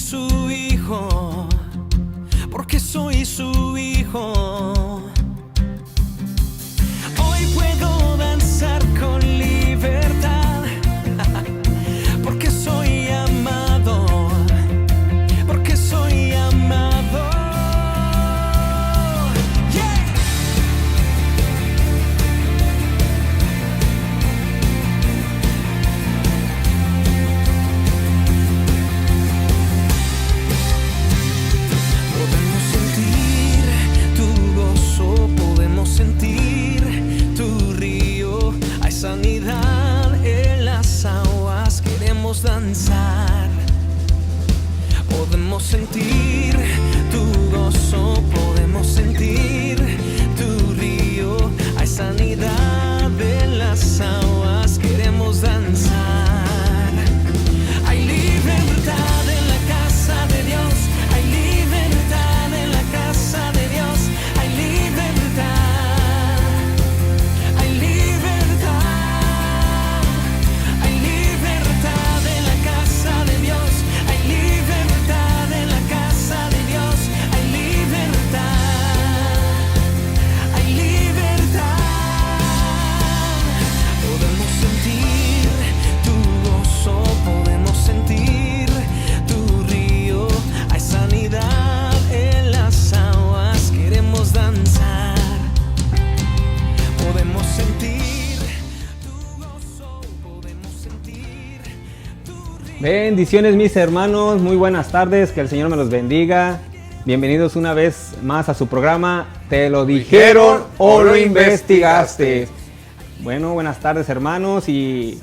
su hijo, porque soy su hijo. Hoy puedo danzar con libertad, porque soy amado, porque soy amado. Yeah. Podemos sentir tu gozo, podemos sentir tu río. Hay sanidad en las aguas, queremos danzar. Podemos sentir tu gozo, podemos sentir tu río. Hay sanidad en las aguas, queremos danzar. Hay libertad en la casa de Dios, hay libertad en la casa de Dios, hay libertad, hay libertad, hay libertad en la casa de Dios, hay libertad en la casa de Dios, hay libertad, hay libertad. Podemos sentir tu gozo, podemos sentir tu río. Hay sanidad en las aguas, queremos danzar. Podemos sentir tu gozo, podemos sentir tu río. Bendiciones mis hermanos, muy buenas tardes, que el Señor me los bendiga. Bienvenidos una vez más a su programa ¿Te lo dijeron o lo investigaste? Bueno, buenas tardes hermanos y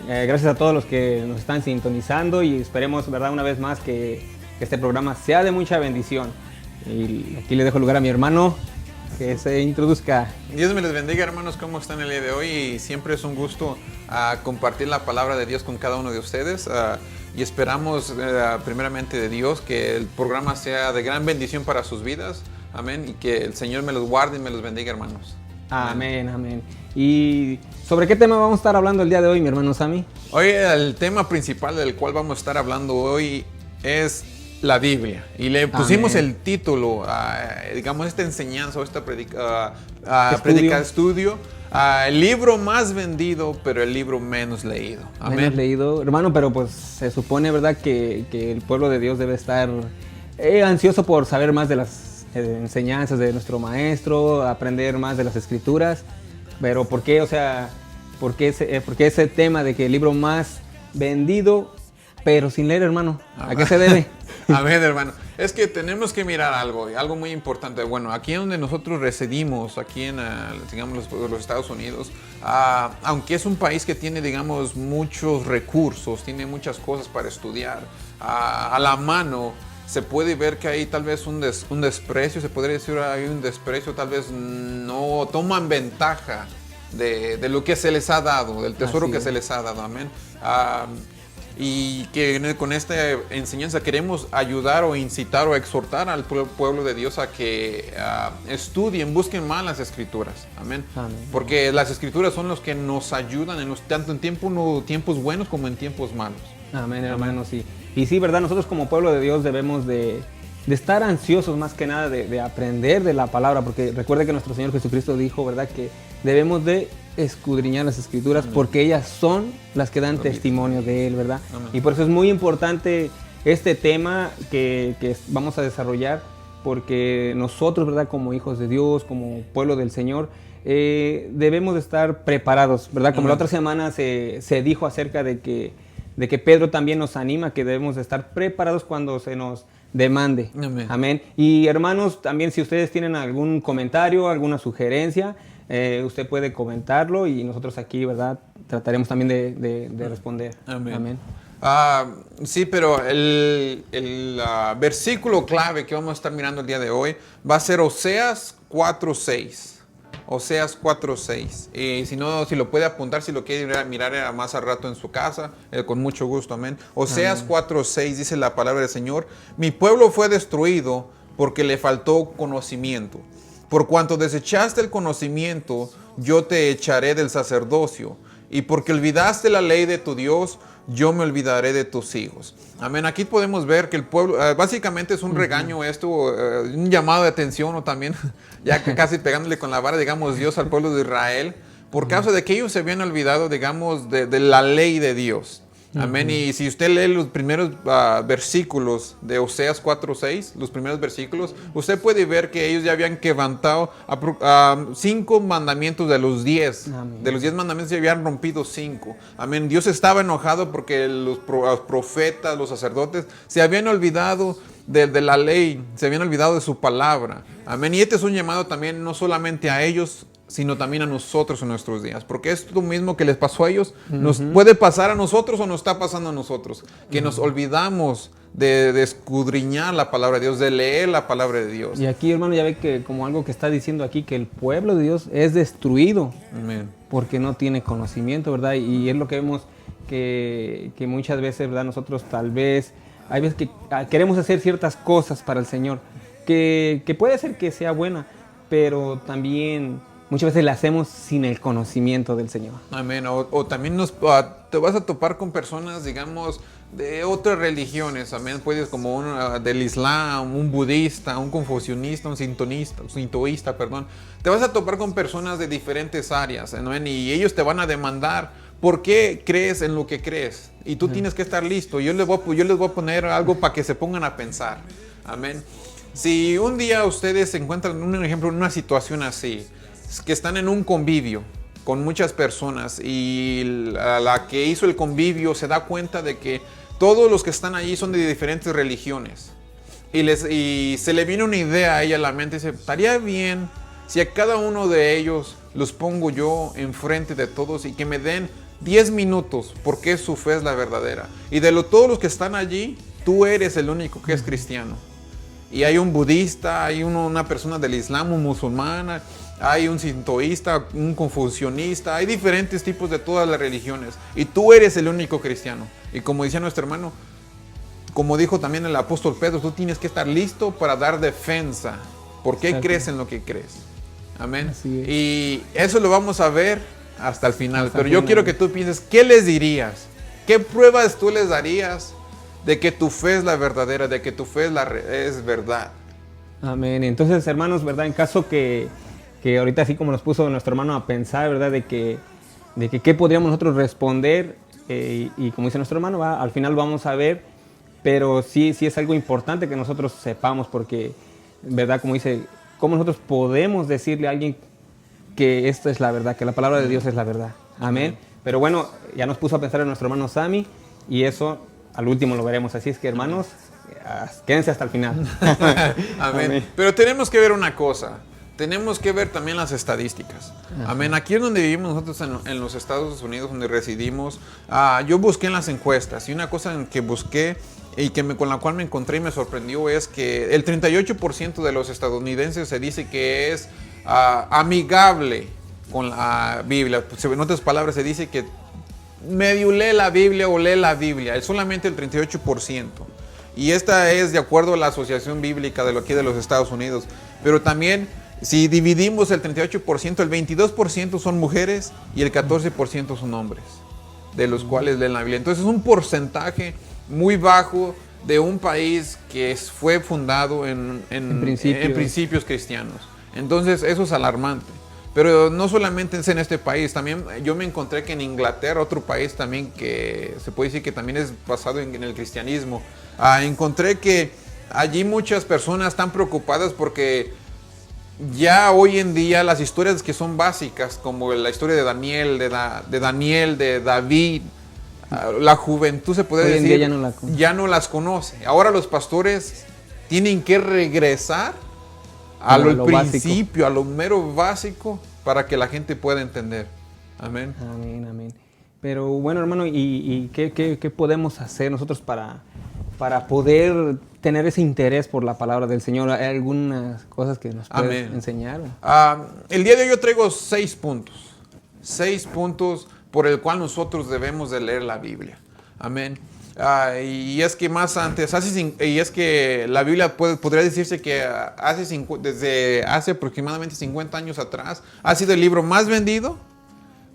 gracias a todos los que nos están sintonizando y esperemos, verdad, una vez más que este programa sea de mucha bendición. Y aquí le dejo lugar a mi hermano que se introduzca. Dios me les bendiga, hermanos, ¿cómo están el día de hoy? Y siempre es un gusto compartir la palabra de Dios con cada uno de ustedes. Y esperamos primeramente de Dios que el programa sea de gran bendición para sus vidas. Amén. Y que el Señor me los guarde y me los bendiga, hermanos. Amén, amén. ¿Y sobre qué tema vamos a estar hablando el día de hoy, mi hermano Sammy? Hoy el tema principal del cual vamos a estar hablando hoy es la Biblia. Y le pusimos Amén. el título, digamos, esta enseñanza o esta estudio, el libro más vendido, pero el libro menos leído. Amén. Menos leído, hermano, pero pues se supone, ¿verdad?, que el pueblo de Dios debe estar ansioso por saber más de las enseñanzas de nuestro maestro, aprender más de las escrituras. Pero ¿por qué? O sea, ¿por qué ese tema de que el libro más vendido, pero sin leer, hermano? ¿A qué se debe? Amén, hermano. Es que tenemos que mirar algo muy importante. Bueno, aquí donde nosotros residimos, aquí en, digamos, los Estados Unidos, aunque es un país que tiene, digamos, muchos recursos, tiene muchas cosas para estudiar, a la mano, se puede ver que hay tal vez un desprecio, se podría decir hay un desprecio, tal vez no toman ventaja de lo que se les ha dado, del tesoro Así que es. se les ha dado. Amén. Y que con esta enseñanza queremos ayudar o incitar o exhortar al pueblo de Dios a que estudien, busquen más las escrituras. Amén. Amén. Porque las escrituras son los que nos ayudan tanto en tiempos buenos como en tiempos malos. Amén, hermano, sí. Y sí, ¿verdad? Nosotros como pueblo de Dios debemos de estar ansiosos más que nada de aprender de la palabra, porque recuerde que nuestro Señor Jesucristo dijo, ¿verdad?, que debemos de escudriñar las escrituras. Amén. Porque ellas son las que dan testimonio de Él, ¿verdad? Amén. Y por eso es muy importante este tema que vamos a desarrollar, porque nosotros, ¿verdad?, como hijos de Dios, como pueblo del Señor, debemos de estar preparados, ¿verdad? Como Amén. La otra semana se dijo acerca de que Pedro también nos anima, que debemos de estar preparados cuando se nos demande. Amén. Amén. Y hermanos, también si ustedes tienen algún comentario, alguna sugerencia, usted puede comentarlo y nosotros aquí, ¿verdad?, trataremos también de responder. Amén. Amén. Sí, pero el versículo clave que vamos a estar mirando el día de hoy va a ser Oseas 4:6. Oseas 4:6. Y si lo puede apuntar, si lo quiere mirar más al rato en su casa, con mucho gusto. Amén. Oseas 4:6 dice la palabra del Señor: mi pueblo fue destruido porque le faltó conocimiento. Por cuanto desechaste el conocimiento, yo te echaré del sacerdocio y porque olvidaste la ley de tu Dios, yo me olvidaré de tus hijos. Amén. Aquí podemos ver que el pueblo, básicamente es un regaño esto, un llamado de atención, o también, ya que casi pegándole con la vara, digamos, Dios al pueblo de Israel, por causa de que ellos se habían olvidado, digamos, de la ley de Dios. Amén. Y si usted lee los primeros versículos de Oseas 4:6, los primeros versículos, usted puede ver que ellos ya habían quebrantado 5 mandamientos de los 10. Amén. De los 10 mandamientos ya habían rompido 5. Amén. Dios estaba enojado porque los profetas, los sacerdotes, se habían olvidado de la ley, se habían olvidado de su palabra. Amén. Y este es un llamado también no solamente a ellos, sino también a nosotros en nuestros días. Porque es lo mismo que les pasó a ellos, nos puede pasar a nosotros o nos está pasando a nosotros. Que nos olvidamos de escudriñar la palabra de Dios, de leer la palabra de Dios. Y aquí, hermano, ya ve que como algo que está diciendo aquí, que el pueblo de Dios es destruido Amén. porque no tiene conocimiento, ¿verdad? Y es lo que vemos que muchas veces, ¿verdad? Nosotros tal vez, hay veces que queremos hacer ciertas cosas para el Señor, que puede ser que sea buena, pero también muchas veces la hacemos sin el conocimiento del Señor. Amén. O también te vas a topar con personas, digamos, de otras religiones. Amén. Puedes como del Islam, un budista, un confucionista, un sintoísta, perdón. Te vas a topar con personas de diferentes áreas. Amén. Y ellos te van a demandar por qué crees en lo que crees. Y tú tienes que estar listo. Yo les voy a poner algo para que se pongan a pensar. Amén. Si un día ustedes se encuentran, un ejemplo, en una situación así, que están en un convivio con muchas personas y la que hizo el convivio se da cuenta de que todos los que están allí son de diferentes religiones y se le viene una idea a ella a la mente y dice, estaría bien si a cada uno de ellos los pongo yo enfrente de todos y que me den 10 minutos porque su fe es la verdadera, y de todos los que están allí, tú eres el único que es cristiano. Y hay un budista, hay una persona del Islam, un musulmán, hay un sintoísta, un confucionista, hay diferentes tipos de todas las religiones. Y tú eres el único cristiano. Y como decía nuestro hermano, como dijo también el apóstol Pedro, tú tienes que estar listo para dar defensa. ¿Por qué Exacto. crees en lo que crees? Amén. Así es. Y eso lo vamos a ver hasta el final. Hasta el Pero yo final. quiero que tú pienses, ¿qué les dirías? ¿Qué pruebas tú les darías de que tu fe es la verdadera, de que tu fe es verdad? Amén. Entonces, hermanos, ¿verdad? En caso que ahorita así como nos puso nuestro hermano a pensar, ¿verdad? De que qué podríamos nosotros responder, y como dice nuestro hermano, al final vamos a ver, pero sí es algo importante que nosotros sepamos, porque, ¿verdad? Como dice, ¿cómo nosotros podemos decirle a alguien que esto es la verdad, que la palabra de Dios es la verdad? Amén. Pero bueno, ya nos puso a pensar en nuestro hermano Sammy, y eso al último lo veremos. Así es que, hermanos, quédense hasta el final. Amén. Amén. Pero tenemos que ver una cosa. Tenemos que ver también las estadísticas. Amén. Aquí es donde vivimos nosotros en los Estados Unidos, donde residimos. Yo busqué en las encuestas, y una cosa en que busqué y con la cual me encontré y me sorprendió es que el 38% de los estadounidenses se dice que es amigable con la Biblia. En otras palabras, se dice que medio lee la Biblia o lee la Biblia. Es solamente el 38%. Y esta es de acuerdo a la Asociación Bíblica de aquí de los Estados Unidos. Pero también, si dividimos el 38%, el 22% son mujeres y el 14% son hombres, de los cuales leen la Biblia. Entonces es un porcentaje muy bajo de un país que fue fundado en principios cristianos. Entonces eso es alarmante. Pero no solamente es en este país, también yo me encontré que en Inglaterra, otro país también que se puede decir que también es basado en el cristianismo, encontré que allí muchas personas están preocupadas porque ya hoy en día las historias que son básicas, como la historia de Daniel, de David, la juventud se puede decir, ya no las conoce. Ahora los pastores tienen que regresar a lo principio, básico, a lo mero básico, para que la gente pueda entender. Amén. Amén, amén. Pero bueno, hermano, ¿y qué podemos hacer nosotros para poder tener ese interés por la palabra del Señor? ¿Hay algunas cosas que nos puedes enseñar? El día de hoy yo traigo 6 puntos. 6 puntos por el cual nosotros debemos de leer la Biblia. Amén. Y es que más antes, es que la Biblia podría decirse que desde hace aproximadamente 50 años atrás ha sido el libro más vendido,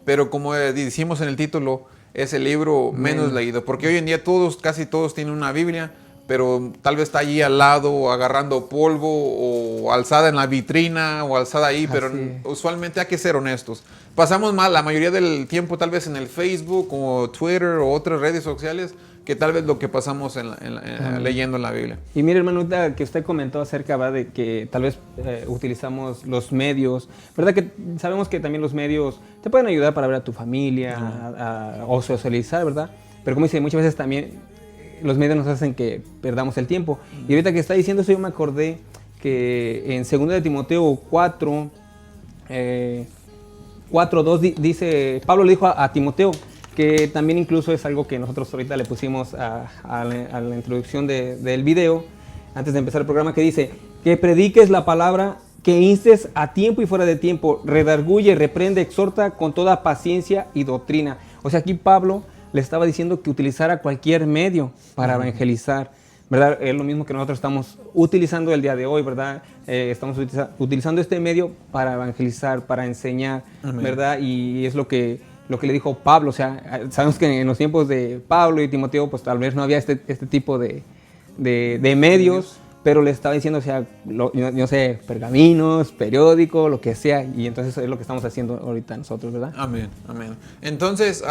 pero como decimos en el título, es el libro menos leído, porque hoy en día casi todos tienen una Biblia, pero tal vez está allí al lado agarrando polvo o alzada en la vitrina o alzada ahí, pero usualmente hay que ser honestos. Pasamos más la mayoría del tiempo tal vez en el Facebook o Twitter o otras redes sociales que tal vez lo que pasamos leyendo en la Biblia. Y mire, hermano, ahorita que usted comentó acerca, ¿verdad?, de que tal vez utilizamos los medios, ¿verdad? Que sabemos que también los medios te pueden ayudar para ver a tu familia, o socializar, ¿verdad? Pero como dice, muchas veces también los medios nos hacen que perdamos el tiempo. Y ahorita que está diciendo eso, yo me acordé que en 2 de Timoteo 4, 4:2 dice, Pablo le dijo a Timoteo, que también incluso es algo que nosotros ahorita le pusimos a la introducción del video, antes de empezar el programa, que dice, que prediques la palabra, que instes a tiempo y fuera de tiempo, redarguye, reprende, exhorta con toda paciencia y doctrina. O sea, aquí Pablo le estaba diciendo que utilizara cualquier medio para evangelizar, ¿verdad? Es lo mismo que nosotros estamos utilizando el día de hoy, ¿verdad? Estamos utilizando este medio para evangelizar, para enseñar, ¿verdad? Y es lo que le dijo Pablo. O sea, sabemos que en los tiempos de Pablo y Timoteo, pues tal vez no había este tipo de medios, pero le estaba diciendo, o sea, yo sé, pergaminos, periódico, lo que sea, y entonces es lo que estamos haciendo ahorita nosotros, ¿verdad? Amén, amén. Entonces,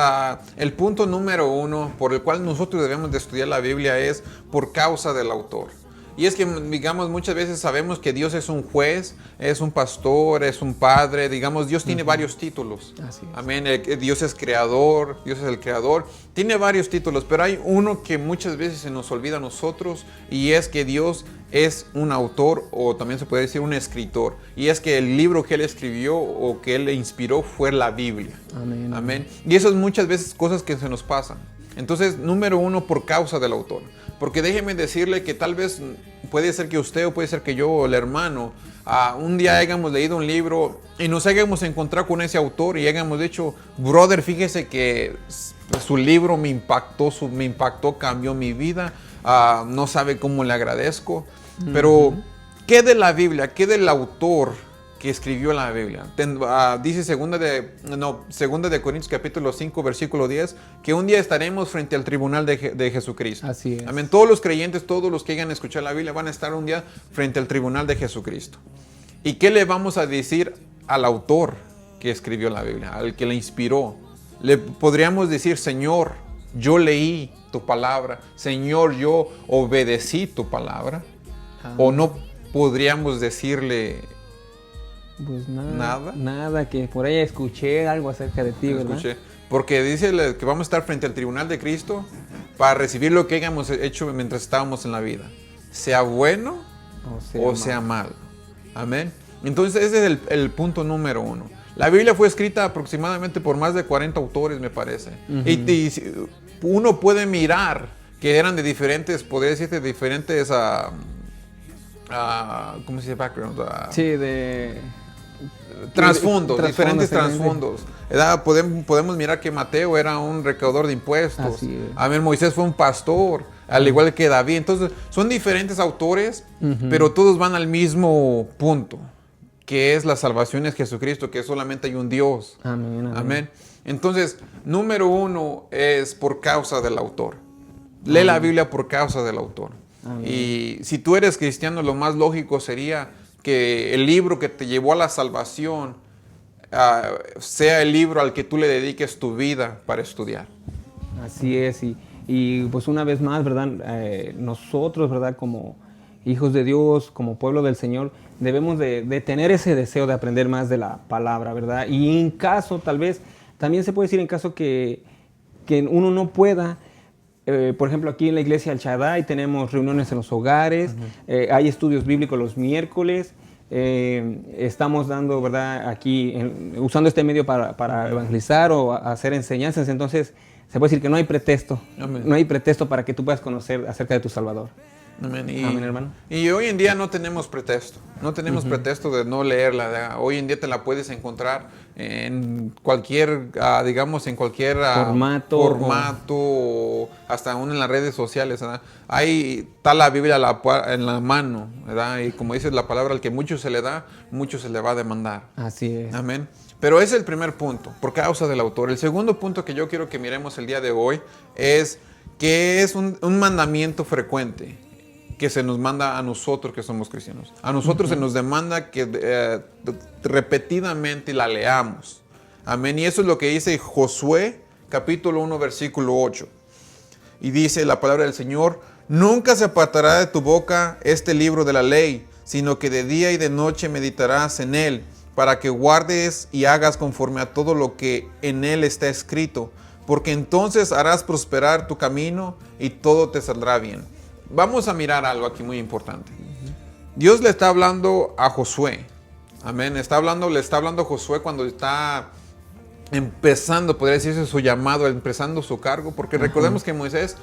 el punto número 1 por el cual nosotros debemos de estudiar la Biblia es por causa del autor. Y es que, digamos, muchas veces sabemos que Dios es un juez, es un pastor, es un padre. Digamos, Dios tiene varios títulos. Así es. Amén. Dios es creador, Dios es el creador. Tiene varios títulos, pero hay uno que muchas veces se nos olvida a nosotros, y es que Dios es un autor, o también se puede decir un escritor. Y es que el libro que Él escribió o que Él le inspiró fue la Biblia. Amén. Amén. Y eso es muchas veces cosas que se nos pasan. Entonces, número 1, por causa del autor. Porque déjeme decirle que tal vez puede ser que usted o puede ser que yo o el hermano un día hayamos leído un libro y nos hayamos encontrado con ese autor y hayamos dicho, brother, fíjese que su libro me impactó, cambió mi vida, no sabe cómo le agradezco. Pero, ¿qué de la Biblia? ¿Qué del autor que escribió la Biblia? Dice segunda de Corintios capítulo 5 versículo 10 que un día estaremos frente al tribunal de Jesucristo. Así es. Amén. Todos los creyentes, todos los que hayan escuchado la Biblia van a estar un día frente al tribunal de Jesucristo. ¿Y qué le vamos a decir al autor que escribió la Biblia, al que la inspiró? Le podríamos decir, Señor, yo leí tu palabra, Señor, yo obedecí tu palabra. ¿O no podríamos decirle pues nada, que por ahí escuché algo acerca de ti, ¿verdad? Escuché. Porque dice que vamos a estar frente al tribunal de Cristo para recibir lo que hayamos hecho mientras estábamos en la vida, sea bueno o sea malo. Amén. Entonces ese es el punto número 1. La Biblia fue escrita aproximadamente por más de 40 autores, me parece. Y uno puede mirar que eran de diferentes, podría decirte, diferentes, ¿cómo se dice? Background. Sí, de trasfondos, diferentes trasfondos. Podemos mirar que Mateo era un recaudador de impuestos. Amén. Moisés fue un pastor, al igual que David. Entonces, son diferentes autores, pero todos van al mismo punto, que es la salvación es Jesucristo, que solamente hay un Dios. Amén. Amén. Entonces, número 1 es por causa del autor. Lee la Biblia por causa del autor. Amén. Y si tú eres cristiano, lo más lógico sería que el libro que te llevó a la salvación sea el libro al que tú le dediques tu vida para estudiar. Así es, y pues una vez más, ¿verdad? Nosotros, ¿verdad? Como hijos de Dios, como pueblo del Señor, debemos de tener ese deseo de aprender más de la palabra, ¿verdad? Y en caso, tal vez, también se puede decir en caso que uno no pueda, por ejemplo, aquí en la iglesia El Shaddai tenemos reuniones en los hogares, hay estudios bíblicos los miércoles, estamos dando, ¿verdad? Aquí, usando este medio para evangelizar o hacer enseñanzas. Entonces, se puede decir que no hay pretexto. Amén. No hay pretexto para que tú puedas conocer acerca de tu Salvador. Amén. Amén, hermano. Y hoy en día no tenemos pretexto. No tenemos pretexto de no leerla. Hoy en día te la puedes encontrar en cualquier, digamos, en cualquier formato, hasta aún en las redes sociales, ¿verdad? Ahí está la Biblia en la mano, ¿verdad? Y como dice la palabra, al que mucho se le da, mucho se le va a demandar. Así es. Amén. Pero ese es el primer punto, por causa del autor. El segundo punto que yo quiero que miremos el día de hoy es que es un mandamiento frecuente que se nos manda a nosotros que somos cristianos. A nosotros se nos demanda que repetidamente la leamos. Amén. Y eso es lo que dice Josué, capítulo 1, versículo 8. Y dice la palabra del Señor: nunca se apartará de tu boca este libro de la ley, sino que de día y de noche meditarás en él, para que guardes y hagas conforme a todo lo que en él está escrito, porque entonces harás prosperar tu camino y todo te saldrá bien. Vamos a mirar algo aquí muy importante. Dios le está hablando a Josué. Amén. Le está hablando a Josué cuando está empezando, podría decirse, su llamado, empezando su cargo, porque recordemos que Moisés,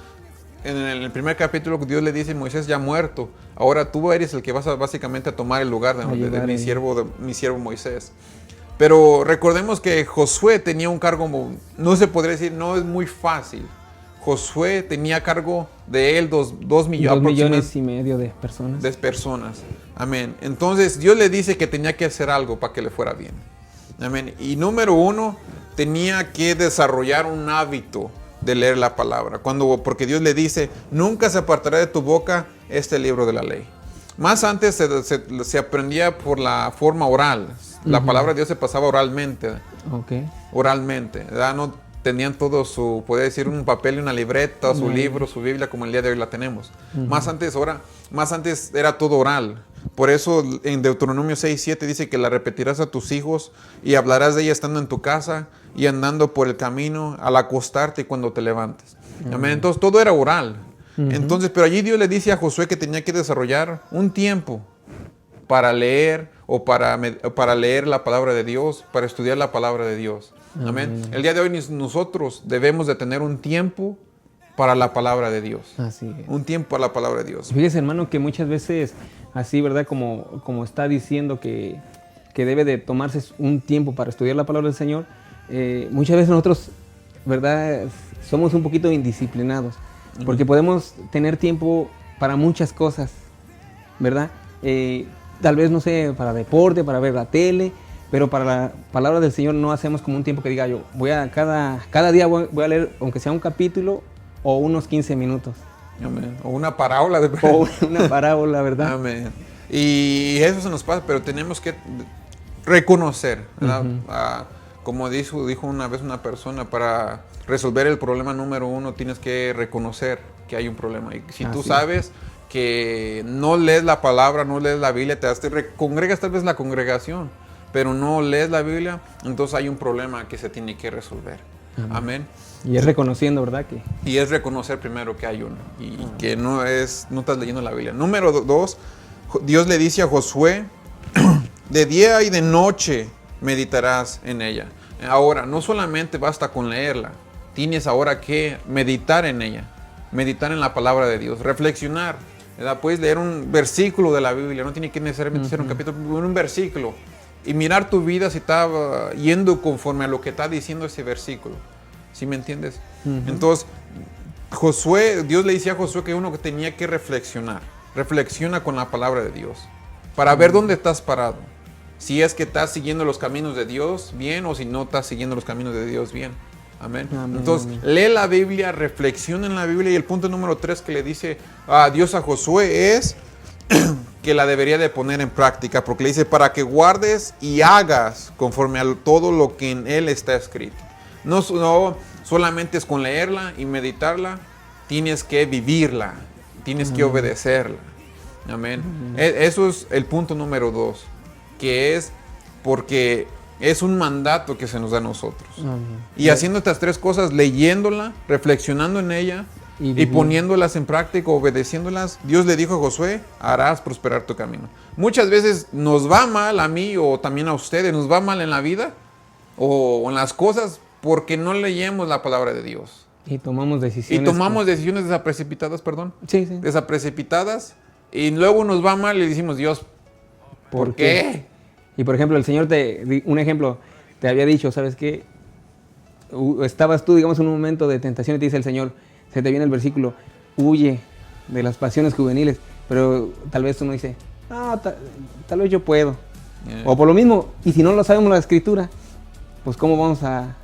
en el primer capítulo, Dios le dice: Moisés ya muerto, ahora tú eres el que vas básicamente a tomar el lugar de mi siervo Moisés. Pero recordemos que Josué tenía un cargo, no se podría decir, no es muy fácil. Josué tenía a cargo de él 2 millones y medio de personas. Amén. Entonces Dios le dice que tenía que hacer algo para que le fuera bien. Amén. Y número 1, tenía que desarrollar un hábito de leer la palabra. Porque Dios le dice: nunca se apartará de tu boca este libro de la ley. Más antes se aprendía por la forma oral. La palabra de Dios se pasaba oralmente. Oralmente. ¿Verdad? No tenían todo su, podría decir, un papel y una libreta, su libro, su Biblia, como el día de hoy la tenemos. Más antes era todo oral. Por eso en Deuteronomio 6:7 dice que la repetirás a tus hijos y hablarás de ella estando en tu casa y andando por el camino, al acostarte y cuando te levantes. Amén. Entonces todo era oral. Entonces, pero allí Dios le dice a Josué que tenía que desarrollar un tiempo para leer o para leer la palabra de Dios, para estudiar la palabra de Dios. Amén. El día de hoy nosotros debemos de tener un tiempo para la palabra de Dios. Así es. Un tiempo para la palabra de Dios. Fíjese, hermano, que muchas veces, así, ¿verdad? Como está diciendo que debe de tomarse un tiempo para estudiar la palabra del Señor, muchas veces nosotros, ¿verdad? Somos un poquito indisciplinados, porque podemos tener tiempo para muchas cosas, ¿verdad? Tal vez, no sé, para deporte, para ver la tele, pero para la palabra del Señor no hacemos como un tiempo que diga yo, cada día voy a leer, aunque sea un capítulo o unos 15 minutos. Amén. O una parábola. O una parábola, ¿verdad? Amén. Y eso se nos pasa, pero tenemos que reconocer, ¿verdad? Como dijo una vez una persona, para resolver el problema número 1 tienes que reconocer que hay un problema. Y si tú sabes que no lees la palabra, no lees la Biblia, congregas tal vez la congregación, pero no lees la Biblia, entonces hay un problema que se tiene que resolver. Amén. Y es reconociendo, ¿verdad? Y es reconocer primero que hay uno y que no estás leyendo la Biblia. Número 2, Dios le dice a Josué: de día y de noche meditarás en ella. Ahora, no solamente basta con leerla, tienes ahora que meditar en ella, meditar en la palabra de Dios, reflexionar, ¿verdad? Puedes leer un versículo de la Biblia, no tiene que necesariamente ser un capítulo, un versículo, y mirar tu vida si está yendo conforme a lo que está diciendo ese versículo. ¿Sí me entiendes? Entonces, Dios le decía a Josué que uno que tenía que reflexionar. Reflexiona con la palabra de Dios para ver dónde estás parado. Si es que estás siguiendo los caminos de Dios bien o si no estás siguiendo los caminos de Dios bien. Amén. Entonces, lee la Biblia, reflexiona en la Biblia. Y el punto número 3 que le dice a Dios a Josué es que la debería de poner en práctica, porque le dice: para que guardes y hagas conforme a todo lo que en él está escrito. No solamente es con leerla y meditarla, tienes que vivirla, tienes que obedecerla. Amén. Eso es el punto número 2, que es porque es un mandato que se nos da a nosotros. Y haciendo estas 3 cosas, leyéndola, reflexionando en ella y poniéndolas en práctica, obedeciéndolas, Dios le dijo a Josué: harás prosperar tu camino. Muchas veces nos va mal, a mí o también a ustedes, nos va mal en la vida o en las cosas porque no leemos la palabra de Dios. Y tomamos decisiones. Desaprecipitadas, perdón. Sí. Desaprecipitadas. Y luego nos va mal y decimos: Dios, ¿por qué? Y por ejemplo, el Señor un ejemplo, te había dicho, ¿sabes qué? Estabas tú, digamos, en un momento de tentación y te dice el Señor, se te viene el versículo: huye de las pasiones juveniles. Pero tal vez uno dice: no, tal vez yo puedo. O por lo mismo, y si no lo sabemos la Escritura, pues cómo vamos a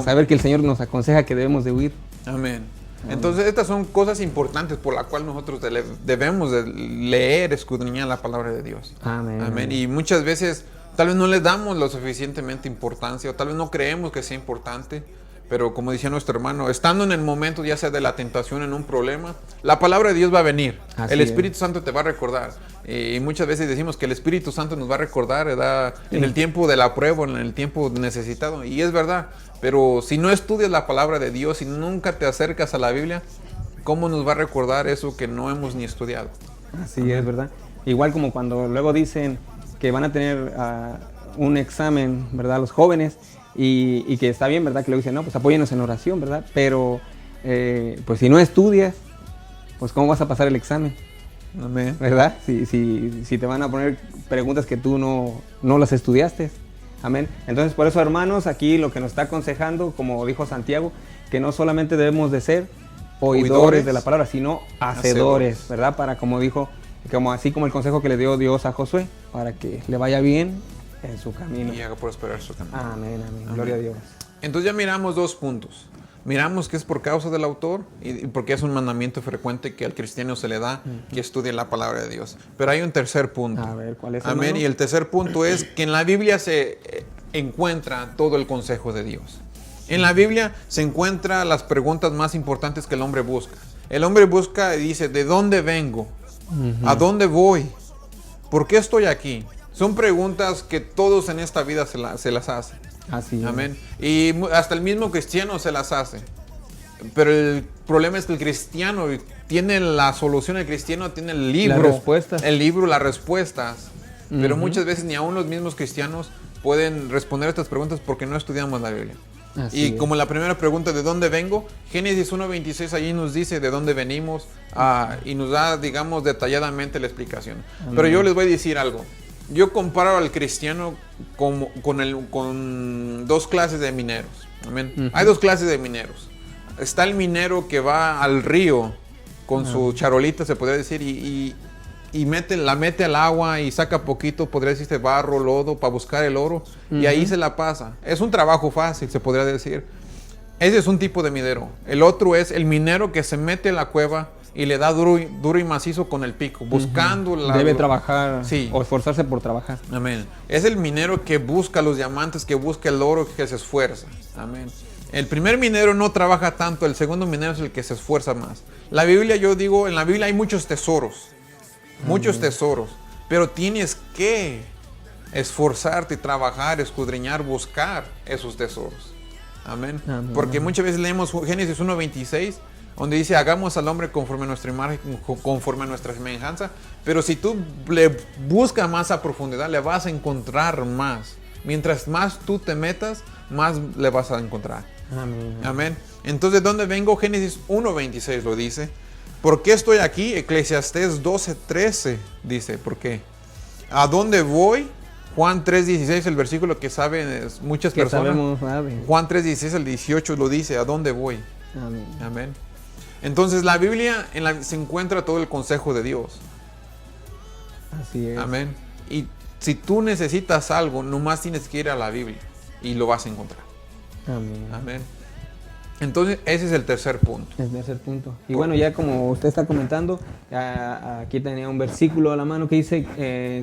saber que el Señor nos aconseja que debemos de huir. Amén. Entonces estas son cosas importantes por las cuales nosotros debemos de leer, escudriñar la palabra de Dios. Amén. Amén. Y muchas veces tal vez no le damos lo suficientemente importancia o tal vez no creemos que sea importante. Pero como decía nuestro hermano, estando en el momento ya sea de la tentación, en un problema, la palabra de Dios va a venir. Así el es. Espíritu Santo te va a recordar. Y muchas veces decimos que el Espíritu Santo nos va a recordar, ¿verdad? En el tiempo de la prueba, en el tiempo necesitado. Y es verdad. Pero si no estudias la palabra de Dios y nunca te acercas a la Biblia, ¿cómo nos va a recordar eso que no hemos ni estudiado? Así es, ¿verdad? Igual como cuando luego dicen que van a tener un examen, ¿verdad? Los jóvenes. Y que está bien, ¿verdad? Que luego dicen, no, pues apóyenos en oración, ¿verdad? Pero, pues si no estudias, pues ¿cómo vas a pasar el examen? Amén. ¿Verdad? Si te van a poner preguntas que tú no las estudiaste. Amén. Entonces, por eso, hermanos, aquí lo que nos está aconsejando, como dijo Santiago, que no solamente debemos de ser oidores de la palabra, sino hacedores, ¿verdad? Para, como dijo, así como el consejo que le dio Dios a Josué, para que le vaya bien en su camino. Y haga prosperar su camino. Amén, amén. Gloria a Dios. Entonces ya miramos dos puntos. Miramos que es por causa del autor y porque es un mandamiento frecuente que al cristiano se le da que estudie la palabra de Dios. Pero hay un tercer punto. A ver, ¿cuál es, Amén. hermano? Y el tercer punto es que en la Biblia se encuentra todo el consejo de Dios. En la Biblia se encuentran las preguntas más importantes que el hombre busca. El hombre busca y dice, ¿de dónde vengo? ¿A dónde voy? ¿Por qué estoy aquí? Son preguntas que todos en esta vida se las hacen. Así es. Amén. Y hasta el mismo cristiano se las hace. Pero el problema es que el cristiano tiene la solución, el cristiano tiene el libro. Las respuestas. El libro, las respuestas. Pero muchas veces ni aún los mismos cristianos pueden responder estas preguntas porque no estudiamos la Biblia. Así Y es. como la primera pregunta, ¿de dónde vengo? Génesis 1:26 allí nos dice de dónde venimos y nos da, digamos, detalladamente la explicación. Amén. Pero yo les voy a decir algo. Yo comparo al cristiano con dos clases de mineros. Amén. Hay dos clases de mineros. Está el minero que va al río con su charolita, se podría decir, y la mete al agua y saca poquito, podría decirse barro, lodo, para buscar el oro, y ahí se la pasa. Es un trabajo fácil, se podría decir. Ese es un tipo de minero. El otro es el minero que se mete en la cueva y le da duro y macizo con el pico, buscando Debe trabajar, sí, o esforzarse por trabajar. Amén. Es el minero que busca los diamantes, que busca el oro, que se esfuerza. Amén. El primer minero no trabaja tanto, el segundo minero es el que se esfuerza más. La Biblia, yo digo, en la Biblia hay muchos tesoros. Muchos tesoros. Pero tienes que esforzarte, trabajar, escudriñar, buscar esos tesoros. Amén. Amén. Porque muchas veces leemos Génesis 1:26, donde dice, hagamos al hombre conforme a nuestra imagen, conforme a nuestra semejanza. Pero si tú le buscas más a profundidad, le vas a encontrar más. Mientras más tú te metas, más le vas a encontrar. Amén. Amén. Entonces, ¿dónde vengo? Génesis 1:26 lo dice. ¿Por qué estoy aquí? Eclesiastés 12:13 dice, ¿por qué? ¿A dónde voy? Juan 3:16, el versículo que saben muchas Que personas. sabemos, ¿sabe? Juan 3:16 al 18 lo dice, ¿a dónde voy? Amén. Amén. Entonces la Biblia se encuentra todo el consejo de Dios. Así es. Amén. Y si tú necesitas algo, nomás tienes que ir a la Biblia y lo vas a encontrar. Amén. Amén. Entonces ese es el tercer punto. Es el tercer punto. Y bueno, ya como usted está comentando, aquí tenía un versículo a la mano que dice,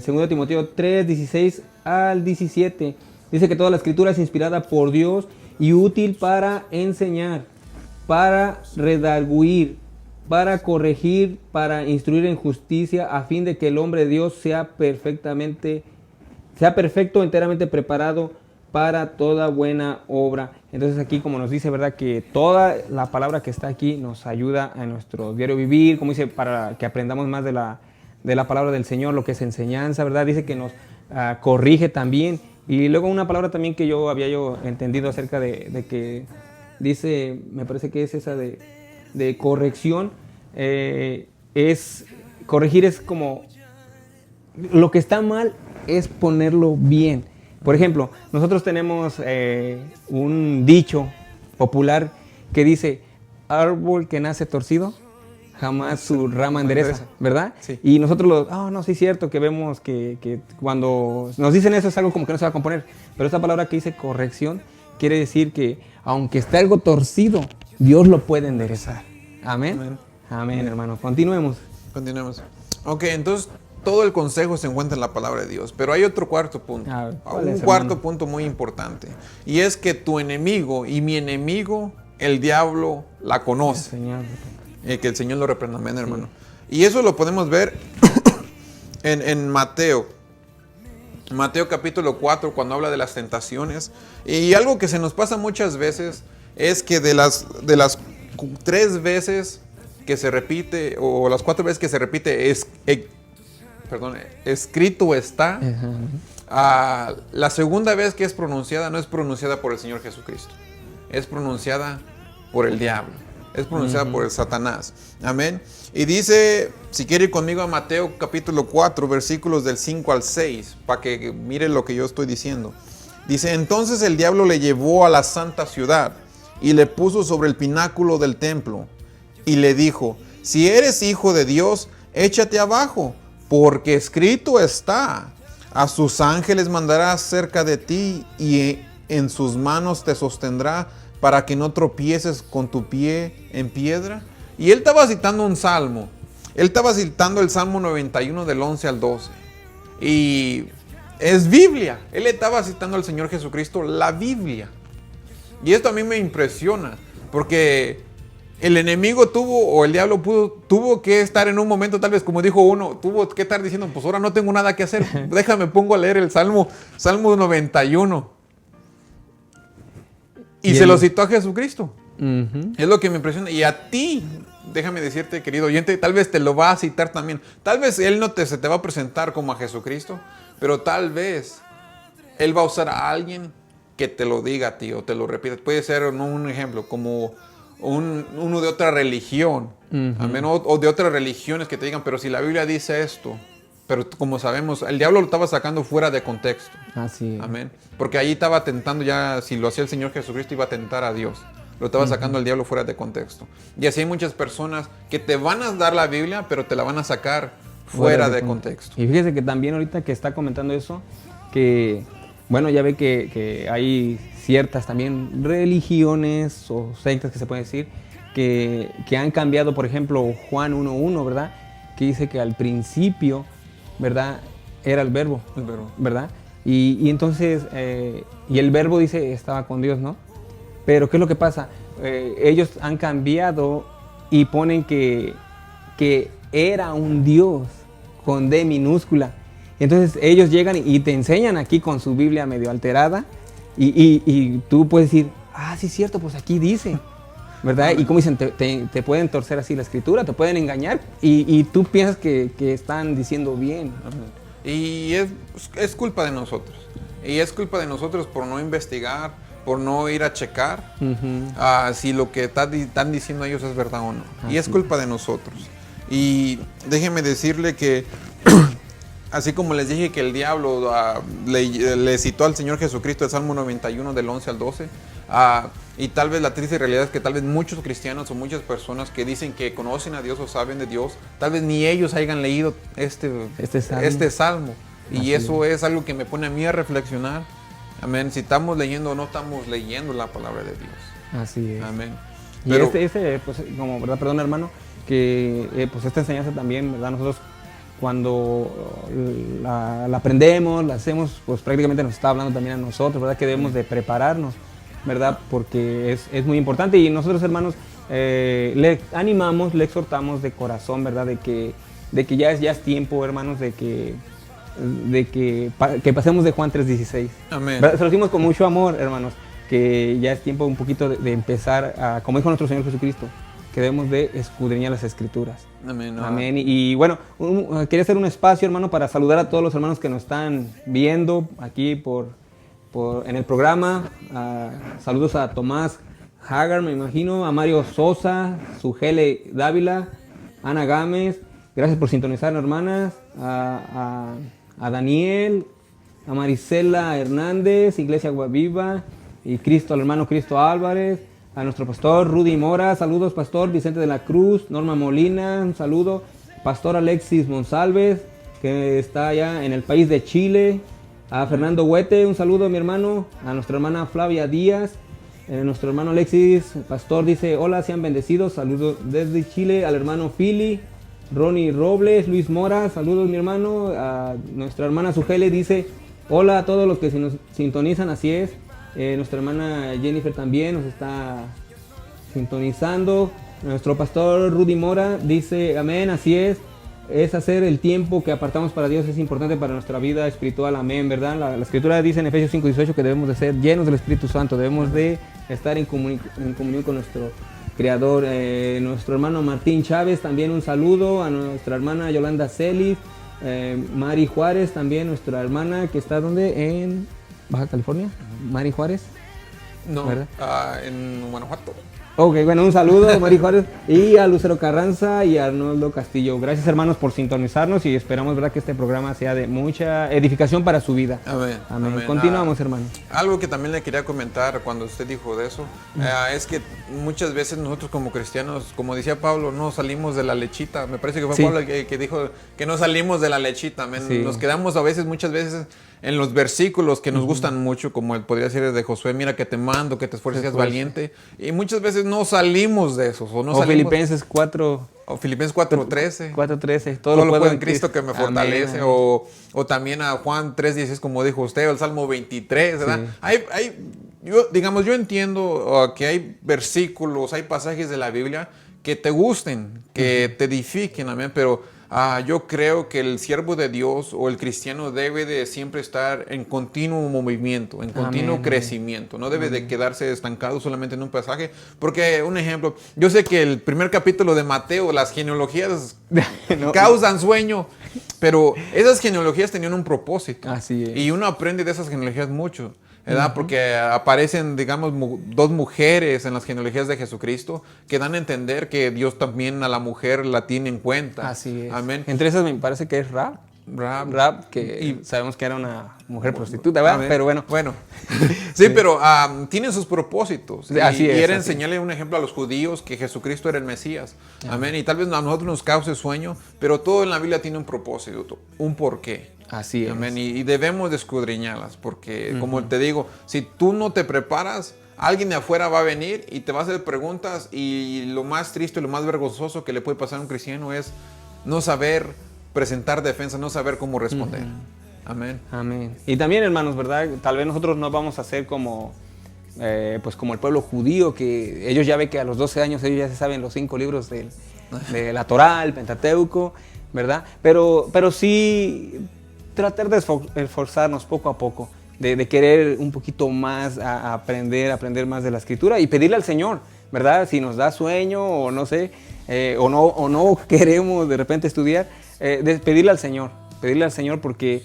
2 Timoteo 3:16 al 17, dice que toda la escritura es inspirada por Dios y útil para enseñar, para redarguir, para corregir, para instruir en justicia, a fin de que el hombre de Dios sea perfecto, enteramente preparado para toda buena obra. Entonces aquí, como nos dice, ¿verdad? Que toda la palabra que está aquí nos ayuda a nuestro diario vivir, como dice, para que aprendamos más de la palabra del Señor, lo que es enseñanza, ¿verdad? Dice que nos corrige también. Y luego una palabra también que yo había entendido acerca de que dice, me parece que es esa de corrección, corregir es como, lo que está mal es ponerlo bien. Por ejemplo, nosotros tenemos un dicho popular que dice, árbol que nace torcido, jamás su rama endereza, ¿verdad? Sí. Y nosotros no, sí es cierto que vemos que cuando nos dicen eso es algo como que no se va a componer, pero esta palabra que dice corrección quiere decir que aunque esté algo torcido, Dios lo puede enderezar. Amén. Amén. Amén, hermano. Continuemos. Continuemos. Ok, entonces todo el consejo se encuentra en la palabra de Dios. Pero hay otro cuarto punto. A ver, ¿cuál Un es, cuarto hermano? punto muy importante. Y es que tu enemigo y mi enemigo, el diablo, la conoce. Señor. Que el Señor lo reprenda, amén, hermano. Y eso lo podemos ver en Mateo. Mateo capítulo 4, cuando habla de las tentaciones. Y algo que se nos pasa muchas veces es que de las 3 veces que se repite, o las 4 veces que se repite, escrito está, la segunda vez que es pronunciada no es pronunciada por el Señor Jesucristo, es pronunciada por el diablo, es pronunciada por el Satanás. Amén. Y dice, si quiere ir conmigo a Mateo capítulo 4, versículos del 5 al 6, para que mire lo que yo estoy diciendo. Dice, entonces el diablo le llevó a la santa ciudad y le puso sobre el pináculo del templo y le dijo, si eres hijo de Dios, échate abajo, porque escrito está, a sus ángeles mandará cerca de ti y en sus manos te sostendrá para que no tropieces con tu pie en piedra. Y él estaba citando un salmo. Él estaba citando el Salmo 91 del 11 al 12. Y es Biblia. Él estaba citando al Señor Jesucristo la Biblia. Y esto a mí me impresiona, porque el enemigo o el diablo tuvo que estar en un momento, tal vez como dijo uno, tuvo que estar diciendo, pues ahora no tengo nada que hacer, déjame pongo a leer el Salmo 91. Y se lo citó a Jesucristo. Es lo que me impresiona. Y a ti, déjame decirte, querido oyente, tal vez te lo va a citar también. Tal vez Él no se te va a presentar como a Jesucristo, pero tal vez Él va a usar a alguien que te lo diga a ti o te lo repita. Puede ser, no un ejemplo, como uno de otra religión, amén, o de otras religiones que te digan, pero si la Biblia dice esto, pero como sabemos, el diablo lo estaba sacando fuera de contexto. Así es. Amén. Porque allí estaba tentando ya, si lo hacía el Señor Jesucristo, iba a tentar a Dios. Lo estaba sacando el diablo fuera de contexto. Y así hay muchas personas que te van a dar la Biblia, pero te la van a sacar fuera de contexto. Y fíjese que también ahorita que está comentando eso, que bueno, ya ve que hay ciertas también religiones o sectas que se puede decir, que han cambiado, por ejemplo, Juan 1.1, ¿verdad? Que dice que al principio, ¿verdad? Era el verbo, ¿verdad? Y entonces, y el verbo dice, estaba con Dios, ¿no? Pero ¿qué es lo que pasa? Ellos han cambiado y ponen que era un Dios con D minúscula. Entonces ellos llegan y te enseñan aquí con su Biblia medio alterada y tú puedes decir, ah, sí es cierto, pues aquí dice, ¿verdad? Y como dicen, te pueden torcer así la escritura, te pueden engañar y tú piensas que están diciendo bien. Y es culpa de nosotros. Y es culpa de nosotros por no investigar, por no ir a checar si lo que están diciendo ellos es verdad o no. Y es culpa de nosotros. Y déjenme decirle que así como les dije que el diablo le citó al Señor Jesucristo el Salmo 91 del 11 al 12, y tal vez la triste realidad es que tal vez muchos cristianos o muchas personas que dicen que conocen a Dios o saben de Dios, tal vez ni ellos hayan leído este salmo. Y eso es algo que me pone a mí a reflexionar. Amén. Si estamos leyendo o no estamos leyendo la palabra de Dios. Así es. Amén. Y Pero, pues, como, ¿verdad? Perdón, hermano, que pues esta enseñanza también, ¿verdad? Nosotros cuando la aprendemos, la hacemos, pues prácticamente nos está hablando también a nosotros, ¿verdad? Que debemos de prepararnos, ¿verdad? Porque es muy importante y nosotros, hermanos, le animamos, le exhortamos de corazón, ¿verdad? De que ya es tiempo, hermanos, de que pasemos de Juan 3.16. amén. Se lo decimos con mucho amor, hermanos, que ya es tiempo un poquito de empezar, como dijo nuestro Señor Jesucristo, que debemos de escudriñar las Escrituras. Amén. Amén. Y bueno, quería hacer un espacio, hermano, para saludar a todos los hermanos que nos están viendo aquí en el programa. Saludos a Tomás Hagar, me imagino, a Mario Sosa, Sujele Dávila, Ana Gámez. Gracias por sintonizar, hermanas. A Daniel, a Marisela Hernández, Iglesia Guaviva, y al hermano Cristo Álvarez, a nuestro pastor Rudy Mora, saludos pastor Vicente de la Cruz, Norma Molina, un saludo, pastor Alexis Monsalves, que está allá en el país de Chile, A Fernando Huete, un saludo mi hermano. A nuestra hermana Flavia Díaz. Nuestro hermano Alexis Pastor dice, hola, sean bendecidos. Saludos desde Chile. Al hermano Philly. Ronnie Robles, Luis Mora, saludos mi hermano. A nuestra hermana Sujele dice, hola a todos los que se nos sintonizan, así es. Nuestra hermana Jennifer también nos está sintonizando. Nuestro pastor Rudy Mora dice, amén, así es. Es hacer el tiempo que apartamos para Dios, es importante para nuestra vida espiritual, amén, ¿verdad? La escritura dice en Efesios 5:18 que debemos de ser llenos del Espíritu Santo, debemos de estar en comunión con nuestro Creador. Nuestro hermano Martín Chávez, también un saludo. A nuestra hermana Yolanda Celis, Mari Juárez, también nuestra hermana que está donde en Baja California, Mari Juárez. No, en Guanajuato. Ok, bueno, un saludo a Mari Juárez y a Lucero Carranza y a Arnoldo Castillo. Gracias hermanos por sintonizarnos y esperamos, ¿verdad?, que este programa sea de mucha edificación para su vida. Amén. Amén. Amén. Continuamos, hermano. Algo que también le quería comentar cuando usted dijo de eso, es que muchas veces nosotros como cristianos, como decía Pablo, no salimos de la lechita. Me parece que fue Pablo el que dijo que no salimos de la lechita. Amén. Sí. Nos quedamos a veces, muchas veces, en los versículos que nos gustan mucho, como el podría ser el de Josué, mira que te mando, que te esfuerces, seas valiente. Y muchas veces no salimos de esos. O Filipenses 4. O Filipenses 4:13. 4:13. Todo lo puedo en Cristo que me Amén. fortalece. O también a Juan 3:16, como dijo usted, o el Salmo 23, ¿verdad? Sí. Yo entiendo que hay versículos, hay pasajes de la Biblia que te gusten, que te edifiquen, amén, pero yo creo que el siervo de Dios o el cristiano debe de siempre estar en continuo movimiento, en continuo crecimiento. No debe de quedarse estancado solamente en un pasaje. Porque, un ejemplo, yo sé que el primer capítulo de Mateo, las genealogías causan sueño, pero esas genealogías tenían un propósito. Así es. Y uno aprende de esas genealogías mucho, ¿verdad? Porque aparecen, digamos, dos mujeres en las genealogías de Jesucristo que dan a entender que Dios también a la mujer la tiene en cuenta. Así es. Amén. Entre esas me parece que es Rahab, que sabemos que era una mujer prostituta, ¿verdad? Amén. Pero bueno. Sí, pero tienen sus propósitos. Así es. Quieren enseñarle un ejemplo a los judíos que Jesucristo era el Mesías. Amén. Y tal vez a nosotros nos cause sueño, pero todo en la Biblia tiene un propósito, un porqué. Así es. Amén. Y debemos de escudriñarlas, porque como te digo, si tú no te preparas, alguien de afuera va a venir y te va a hacer preguntas, y lo más triste, lo más vergonzoso que le puede pasar a un cristiano es no saber presentar defensa, no saber cómo responder. Amén. Amén. Y también, hermanos, ¿verdad? Tal vez nosotros no vamos a ser como como el pueblo judío, que ellos ya ven que a los 12 años ellos ya se saben los 5 libros de la Torá, el Pentateuco, ¿verdad? Pero sí tratar de esforzarnos poco a poco, de querer un poquito más aprender más de la Escritura y pedirle al Señor, ¿verdad? Si nos da sueño o no sé, o no queremos de repente estudiar, de pedirle al Señor porque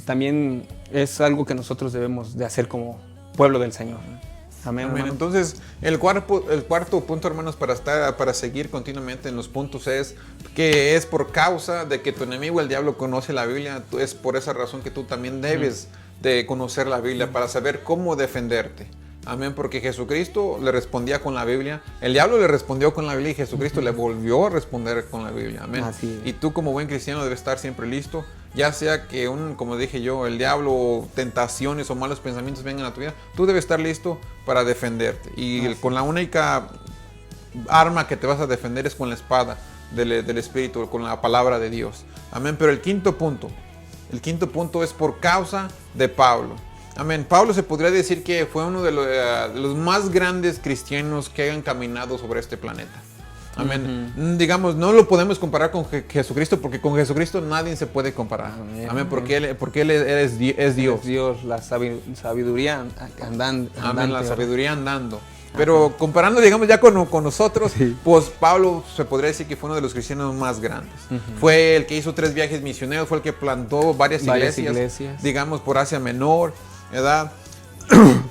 también es algo que nosotros debemos de hacer como pueblo del Señor. Amén. Amén. Entonces, el cuarto punto, hermanos, para seguir continuamente en los puntos, es que es por causa de que tu enemigo, el diablo, conoce la Biblia. Es por esa razón que tú también debes de conocer la Biblia para saber cómo defenderte. Amén, porque Jesucristo le respondía con la Biblia, el diablo le respondió con la Biblia y Jesucristo le volvió a responder con la Biblia. Amén. Así es. Y tú como buen cristiano debes estar siempre listo, ya sea que como dije yo, el diablo, tentaciones o malos pensamientos vengan a tu vida, tú debes estar listo para defenderte. Y con la única arma que te vas a defender es con la espada del Espíritu, con la palabra de Dios. Amén. Pero el quinto punto es por causa de Pablo. Amén. Pablo se podría decir que fue uno de los más grandes cristianos que hayan caminado sobre este planeta. Amén. Digamos, no lo podemos comparar con Jesucristo, porque con Jesucristo nadie se puede comparar. Amén. Porque él es Dios. Es Dios, la sabiduría andando. Amén, la sabiduría andando. Pero comparando, digamos, ya con nosotros, pues Pablo se podría decir que fue uno de los cristianos más grandes. Fue el que hizo 3 viajes misioneros, fue el que plantó varias iglesias, digamos, por Asia Menor, ¿verdad?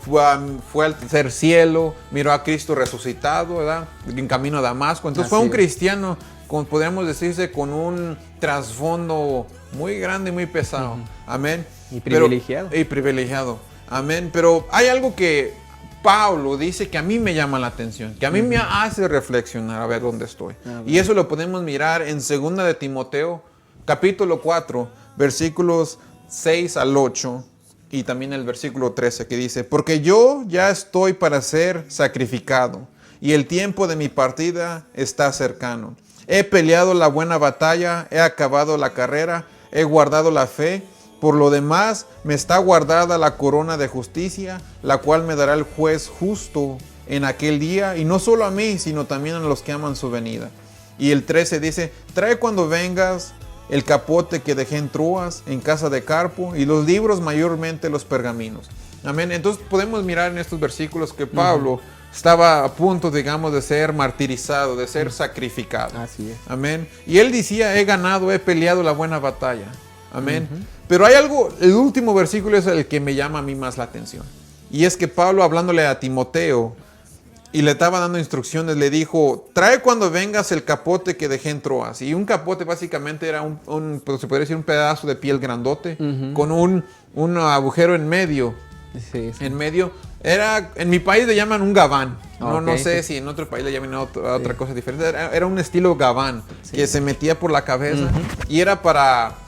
Fue al tercer cielo, miró a Cristo resucitado, ¿verdad? En camino a Damasco. Entonces fue un cristiano, podríamos decirse, con un trasfondo muy grande y muy pesado. Amén. Y privilegiado. Amén. Pero hay algo que Pablo dice que a mí me llama la atención, que a mí me hace reflexionar a ver dónde estoy. Y eso lo podemos mirar en 2 de Timoteo, capítulo 4, versículos 6 al 8 y también el versículo 13 que dice, porque yo ya estoy para ser sacrificado y el tiempo de mi partida está cercano. He peleado la buena batalla, he acabado la carrera, he guardado la fe. Por lo demás, me está guardada la corona de justicia, la cual me dará el juez justo en aquel día, y no solo a mí, sino también a los que aman su venida. Y el 13 dice, trae cuando vengas el capote que dejé en Troas, en casa de Carpo, y los libros, mayormente los pergaminos. Amén. Entonces podemos mirar en estos versículos que Pablo estaba a punto, digamos, de ser martirizado, de ser sacrificado. Así es. Amén. Y él decía, he ganado, he peleado la buena batalla. Amén. Pero hay algo, el último versículo es el que me llama a mí más la atención. Y es que Pablo, hablándole a Timoteo y le estaba dando instrucciones, le dijo, trae cuando vengas el capote que dejé en Troas. Y un capote básicamente era pues se podría decir un pedazo de piel grandote con un agujero en medio. Sí. En medio. En mi país le llaman un gabán. No Ok, sé si en otro país le llaman a otra cosa diferente. Era un estilo gabán que se metía por la cabeza y era para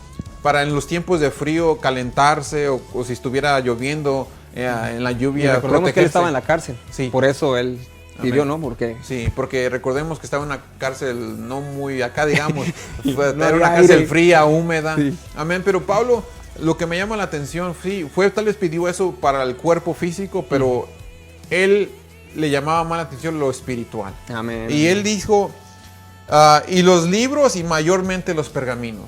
en los tiempos de frío calentarse o si estuviera lloviendo en la lluvia. Recordemos que él estaba en la cárcel. Sí. Por eso él pidió, Amén. ¿no? Porque Sí, porque recordemos que estaba en una cárcel no muy acá, digamos. No Era había una cárcel aire. fría, húmeda. Sí. Amén. Pero Pablo, lo que me llama la atención, sí, tal vez pidió eso para el cuerpo físico, pero él le llamaba más la atención lo espiritual. amén. Y él dijo, y los libros y mayormente los pergaminos.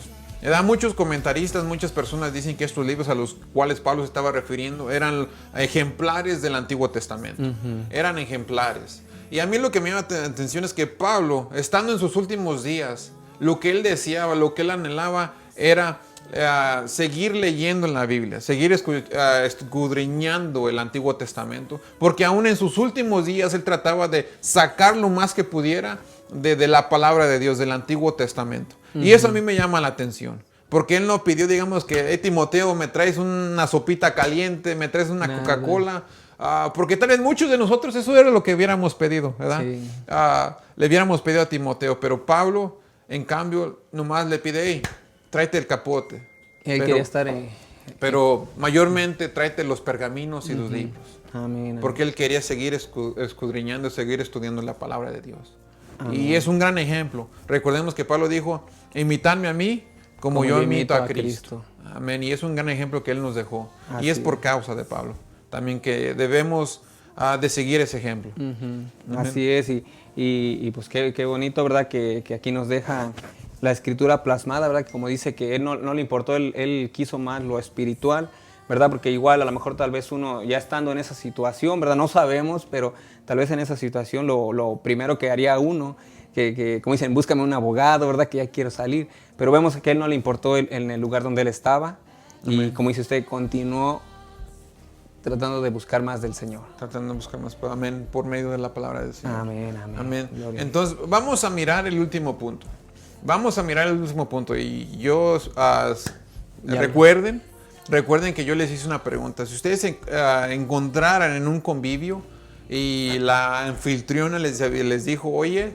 Muchos comentaristas, muchas personas dicen que estos libros a los cuales Pablo se estaba refiriendo eran ejemplares del Antiguo Testamento. Eran ejemplares. Y a mí lo que me llama la atención es que Pablo, estando en sus últimos días, lo que él deseaba, lo que él anhelaba era seguir leyendo en la Biblia, seguir escudriñando el Antiguo Testamento, porque aún en sus últimos días él trataba de sacar lo más que pudiera de la palabra de Dios, del Antiguo Testamento. Y eso a mí me llama la atención, porque él no pidió, digamos, que Timoteo, me traes una sopita caliente, me traes una Coca-Cola, porque tal vez muchos de nosotros eso era lo que hubiéramos pedido, ¿verdad? Sí. Le hubiéramos pedido a Timoteo, pero Pablo, en cambio, nomás le pide, hey, tráete el capote. Él quería estar en... Pero mayormente tráete los pergaminos y los libros. Amén. Porque él quería seguir escudriñando, seguir estudiando la palabra de Dios. Y es un gran ejemplo. Recordemos que Pablo dijo, imitadme a mí como yo imito a Cristo. Amén. Y es un gran ejemplo que él nos dejó. Y es por causa de Pablo. También que debemos de seguir ese ejemplo. Así es. Y pues qué bonito, ¿verdad? Que aquí nos deja la escritura plasmada, ¿verdad? Que como dice que él no le importó, él quiso más lo espiritual, ¿verdad? Porque igual a lo mejor tal vez uno ya estando en esa situación, ¿verdad? No sabemos, pero tal vez en esa situación lo primero que haría uno, que como dicen, búscame un abogado, ¿verdad? Que ya quiero salir. Pero vemos que a él no le importó en el lugar donde él estaba. Amén. Y como dice usted, continuó tratando de buscar más del Señor. Tratando de buscar más, amén, por medio de la palabra del Señor. Amén, amén. Amén. Gloria. Entonces, vamos a mirar el último punto. Y yo, recuerden que yo les hice una pregunta. Si ustedes encontraran en un convivio y la anfitriona les dijo, oye,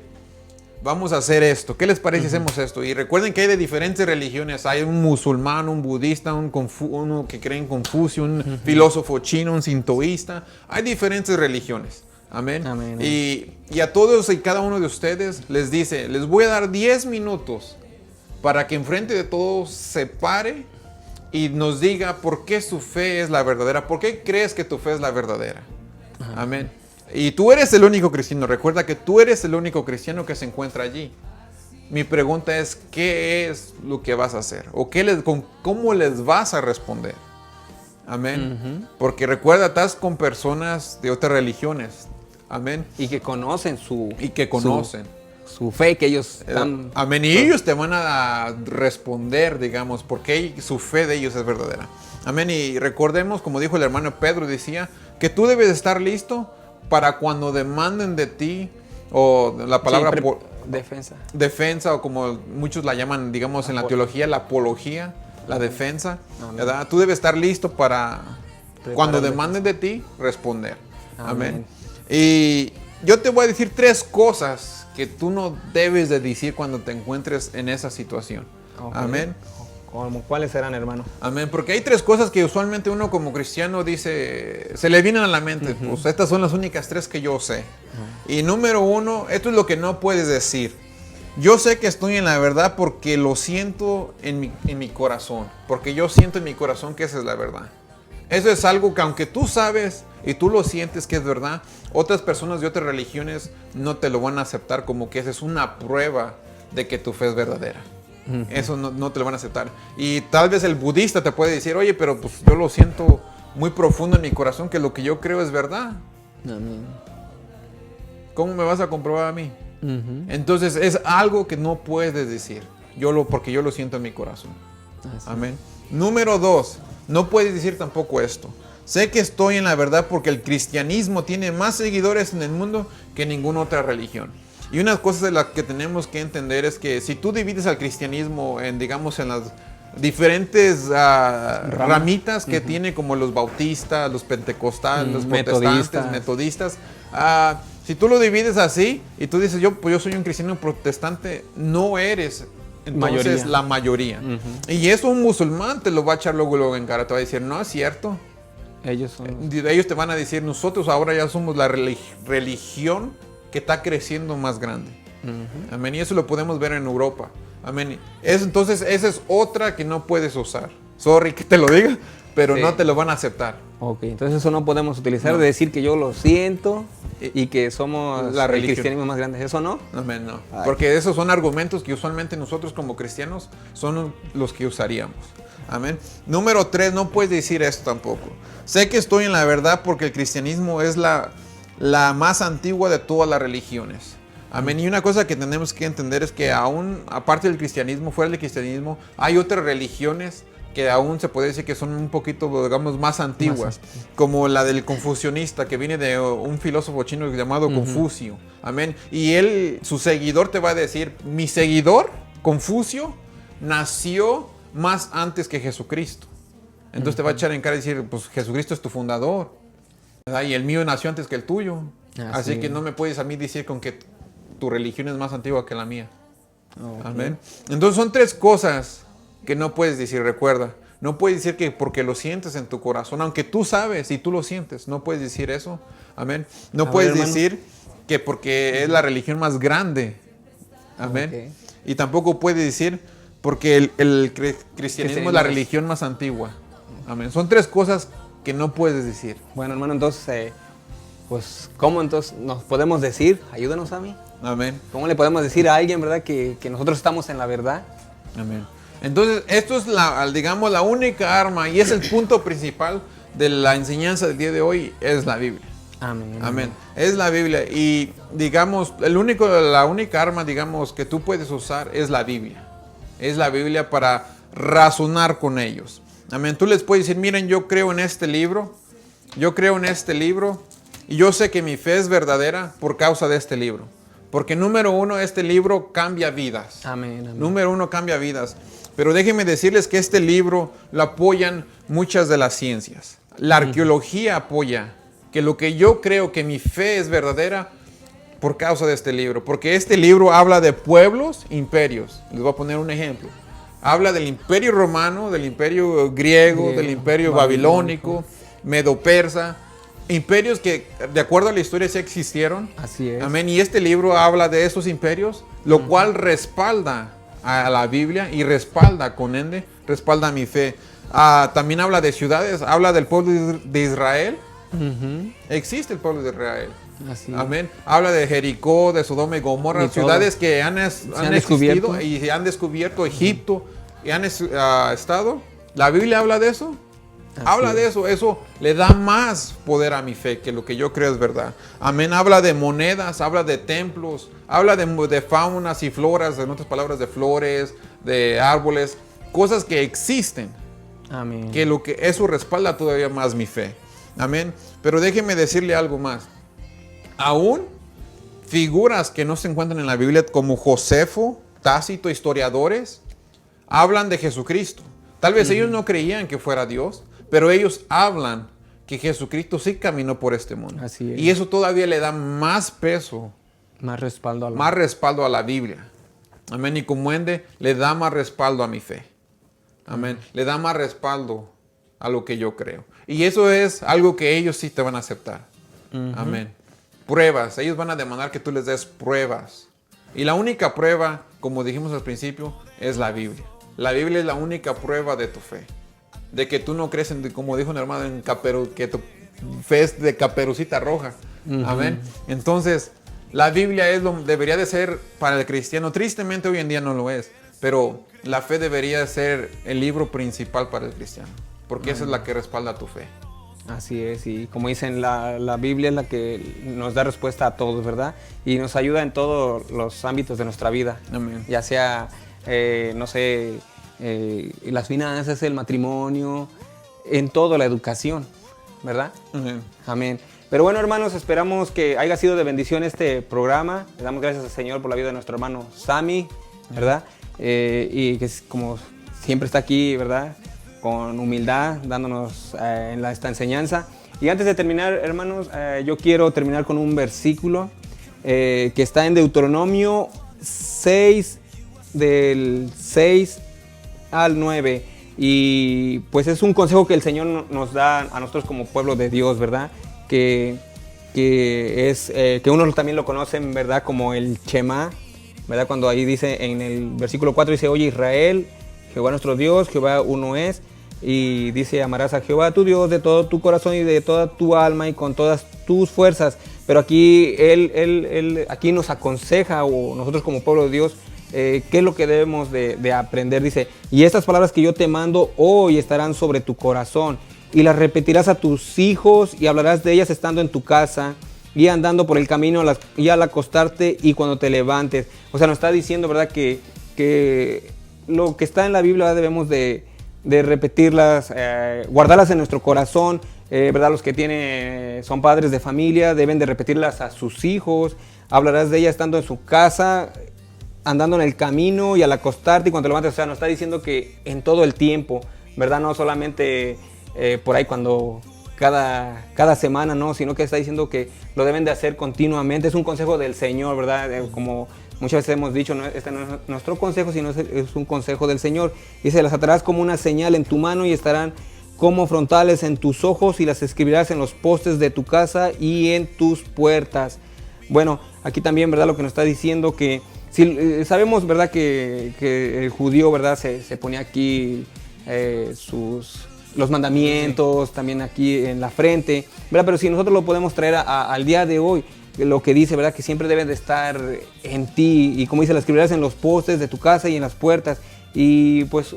vamos a hacer esto, ¿qué les parece si hacemos esto? Y recuerden que hay de diferentes religiones. Hay un musulmán, un budista, uno que cree en Confucio, un filósofo chino, un sintoísta. Hay diferentes religiones. Amén. Amén. Y a todos y cada uno de ustedes les dice, les voy a dar 10 minutos para que enfrente de todos se pare y nos diga por qué su fe es la verdadera, por qué crees que tu fe es la verdadera. Ajá. Amén. Y tú eres el único cristiano, recuerda que tú eres el único cristiano que se encuentra allí. Mi pregunta es, ¿qué es lo que vas a hacer? ¿O cómo les vas a responder? Amén. Porque recuerda, estás con personas de otras religiones. Amén. Y que conocen su fe que ellos están... Amén. Y ellos te van a responder, digamos, porque su fe de ellos es verdadera. Amén. Y recordemos, como dijo el hermano Pedro, decía que tú debes estar listo para cuando demanden de ti, o la palabra defensa, o como muchos la llaman, digamos, en la teología, la apología, la defensa. ¿Verdad? Tú debes estar listo para cuando demanden de ti, responder. Amén. Y yo te voy a decir 3 cosas que tú no debes de decir cuando te encuentres en esa situación. Okay. Amén. ¿Cómo cuáles serán, hermano? Amén, porque hay tres cosas que usualmente uno como cristiano dice, se le vienen a la mente, pues estas son las únicas tres que yo sé. Y número uno, esto es lo que no puedes decir. Yo sé que estoy en la verdad porque lo siento en mi corazón, porque yo siento en mi corazón que esa es la verdad. Eso es algo que aunque tú sabes y tú lo sientes que es verdad, otras personas de otras religiones no te lo van a aceptar como que esa es una prueba de que tu fe es verdadera. Eso no te lo van a aceptar. Y tal vez el budista te puede decir, oye, pero pues yo lo siento muy profundo en mi corazón que lo que yo creo es verdad. Amén. ¿Cómo me vas a comprobar a mí? Entonces es algo que no puedes decir. Porque yo lo siento en mi corazón. Amén. Número dos, no puedes decir tampoco esto. Sé que estoy en la verdad porque el cristianismo tiene más seguidores en el mundo que ninguna otra religión. Y una cosa de las que tenemos que entender es que si tú divides al cristianismo en, digamos, en las diferentes ramitas que tiene, como los bautistas, los pentecostales, los protestantes, metodistas, si tú lo divides así y tú dices, yo soy un cristiano protestante, no eres entonces la mayoría. Y eso un musulmán te lo va a echar luego en cara, te va a decir, no es cierto. Ellos te van a decir, nosotros ahora ya somos la religión que está creciendo más grande. Amén. Y eso lo podemos ver en Europa. Amén. Entonces, esa es otra que no puedes usar. Sorry que te lo diga, pero no te lo van a aceptar. Ok, entonces eso no podemos utilizar, de decir que yo lo siento y que somos el cristianismo más grande. ¿Eso no? Amén, no. Porque esos son argumentos que usualmente nosotros como cristianos son los que usaríamos. Amén. Número 3, no puedes decir esto tampoco. Sé que estoy en la verdad porque el cristianismo es la más antigua de todas las religiones. Amén. Y una cosa que tenemos que entender es que aún, aparte del cristianismo, fuera del cristianismo, hay otras religiones que aún se puede decir que son un poquito, digamos, más antiguas, como la del confucionista, que viene de un filósofo chino llamado Confucio. Amén. Y su seguidor te va a decir, mi seguidor, Confucio, nació más antes que Jesucristo. Entonces te va a echar en cara y decir, pues Jesucristo es tu fundador, ¿verdad? Y el mío nació antes que el tuyo. Así que no me puedes a mí decir con que tu religión es más antigua que la mía. Amén. Entonces son tres cosas que no puedes decir, recuerda. No puedes decir que porque lo sientes en tu corazón, aunque tú sabes y tú lo sientes, no puedes decir eso. Amén. No puedes decir que porque es la religión más grande. Amén. Y tampoco puedes decir porque el cristianismo es la religión más antigua. Amén. Son tres cosas que no puedes decir. Bueno, hermano, entonces, pues, ¿cómo entonces nos podemos decir? Ayúdanos a mí. Amén. ¿Cómo le podemos decir a alguien, verdad, que nosotros estamos en la verdad? Amén. Entonces, esto es digamos, la única arma y es el punto principal de la enseñanza del día de hoy, es la Biblia. Amén. Amén. Es la Biblia y, digamos, la única arma, digamos, que tú puedes usar es la Biblia. Es la Biblia para razonar con ellos. Amén. Tú les puedes decir, miren, yo creo en este libro y yo sé que mi fe es verdadera por causa de este libro. Porque número uno, este libro cambia vidas. Amén, amén. Número uno, cambia vidas. Pero déjenme decirles que este libro lo apoyan muchas de las ciencias. La arqueología apoya que lo que yo creo que mi fe es verdadera por causa de este libro. Porque este libro habla de pueblos, imperios. Les voy a poner un ejemplo. Habla del imperio romano, del imperio griego, del imperio babilónico, medo-persa. Imperios que, de acuerdo a la historia, sí existieron. Así es. Amén. Y este libro habla de esos imperios, lo cual respalda a la Biblia y respalda respalda mi fe. También habla de ciudades, habla del pueblo de Israel. Existe el pueblo de Israel. Así Amén. Habla de Jericó, de Sodoma y Gomorra, ciudades que han existido y han descubierto Egipto y han estado. ¿La Biblia habla de eso? Habla de eso. Eso le da más poder a mi fe que lo que yo creo es verdad. Amén. Habla de monedas, habla de templos, habla de faunas y floras, en otras palabras, de flores, de árboles, cosas que existen. Amén. Que eso respalda todavía más mi fe. Amén. Pero déjeme decirle algo más. Aún figuras que no se encuentran en la Biblia, como Josefo, Tácito, historiadores, hablan de Jesucristo. Tal vez ellos no creían que fuera Dios, pero ellos hablan que Jesucristo sí caminó por este mundo. Así es. Y eso todavía le da más peso, más respaldo a la Biblia. Amén. Y como ende, le da más respaldo a mi fe. Amén. Le da más respaldo a lo que yo creo. Y eso es algo que ellos sí te van a aceptar. Amén. Pruebas. Ellos van a demandar que tú les des pruebas. Y la única prueba, como dijimos al principio, es la Biblia. La Biblia es la única prueba de tu fe. De que tú no crees, como dijo un hermano, que tu fe es de Caperucita Roja. Amén. Entonces, la Biblia debería de ser para el cristiano. Tristemente hoy en día no lo es. Pero la fe debería ser el libro principal para el cristiano. Porque esa es la que respalda tu fe. Así es, y como dicen, la Biblia es la que nos da respuesta a todos, ¿verdad? Y nos ayuda en todos los ámbitos de nuestra vida. Amén. Ya sea, no sé, las finanzas, el matrimonio, en todo, la educación, ¿verdad? Amén. Amén. Pero bueno, hermanos, esperamos que haya sido de bendición este programa. Le damos gracias al Señor por la vida de nuestro hermano Sammy, ¿verdad? Y que como siempre está aquí, ¿verdad? Con humildad, dándonos esta enseñanza. Y antes de terminar, hermanos, yo quiero terminar con un versículo que está en Deuteronomio 6, del 6 al 9. Y pues es un consejo que el Señor nos da a nosotros como pueblo de Dios, ¿verdad? Que unos también lo conocen, ¿verdad? Como el Shema, ¿verdad? Cuando ahí dice en el versículo 4, dice: oye Israel, Jehová nuestro Dios, Jehová uno es. Y dice: amarás a Jehová tu Dios de todo tu corazón y de toda tu alma y con todas tus fuerzas. Pero aquí él aquí nos aconseja, o nosotros como pueblo de Dios, qué es lo que debemos de aprender. Dice: y estas palabras que yo te mando hoy estarán sobre tu corazón, y las repetirás a tus hijos, y hablarás de ellas estando en tu casa, y andando por el camino, y al acostarte, y cuando te levantes. O sea, nos está diciendo, ¿verdad?, que lo que está en la Biblia debemos de repetirlas, guardarlas en nuestro corazón, ¿verdad? Los que son padres de familia deben de repetirlas a sus hijos. Hablarás de ellas estando en su casa, andando en el camino y al acostarte y cuando te levantes. O sea, nos está diciendo que en todo el tiempo, ¿verdad? No solamente por ahí cuando cada semana, no, sino que está diciendo que lo deben de hacer continuamente. Es un consejo del Señor, ¿verdad? Como muchas veces hemos dicho, no, este no es nuestro consejo, sino es un consejo del Señor. Dice: las atarás como una señal en tu mano y estarán como frontales en tus ojos, y las escribirás en los postes de tu casa y en tus puertas. Bueno, aquí también, ¿verdad? Lo que nos está diciendo que si sabemos, ¿verdad?, que el judío, ¿verdad?, se ponía aquí los mandamientos, sí, también aquí en la frente, ¿verdad? Pero si nosotros lo podemos traer al día de hoy, lo que dice, ¿verdad?, que siempre deben de estar en ti, y como dice, las escribirás en los postes de tu casa y en las puertas. Y pues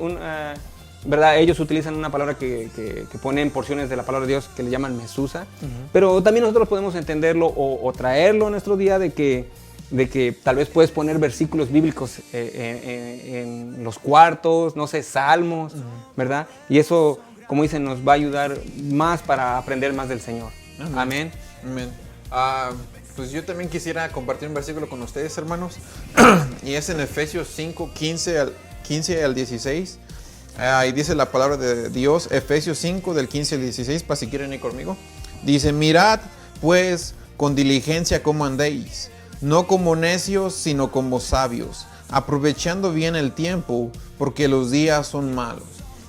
¿verdad? Ellos utilizan una palabra que ponen porciones de la palabra de Dios que le llaman mesusa, pero también nosotros podemos entenderlo o traerlo a nuestro día de que tal vez puedes poner versículos bíblicos en los cuartos, no sé, salmos, ¿verdad? Y eso, como dicen, nos va a ayudar más para aprender más del Señor. Amén. Amén. Pues yo también quisiera compartir un versículo con ustedes, hermanos, y es en Efesios 5, 15 al 16. Ahí dice la palabra de Dios, Efesios 5, del 15 al 16, para si quieren ir conmigo. Dice: mirad pues con diligencia cómo andéis, no como necios, sino como sabios, aprovechando bien el tiempo, porque los días son malos.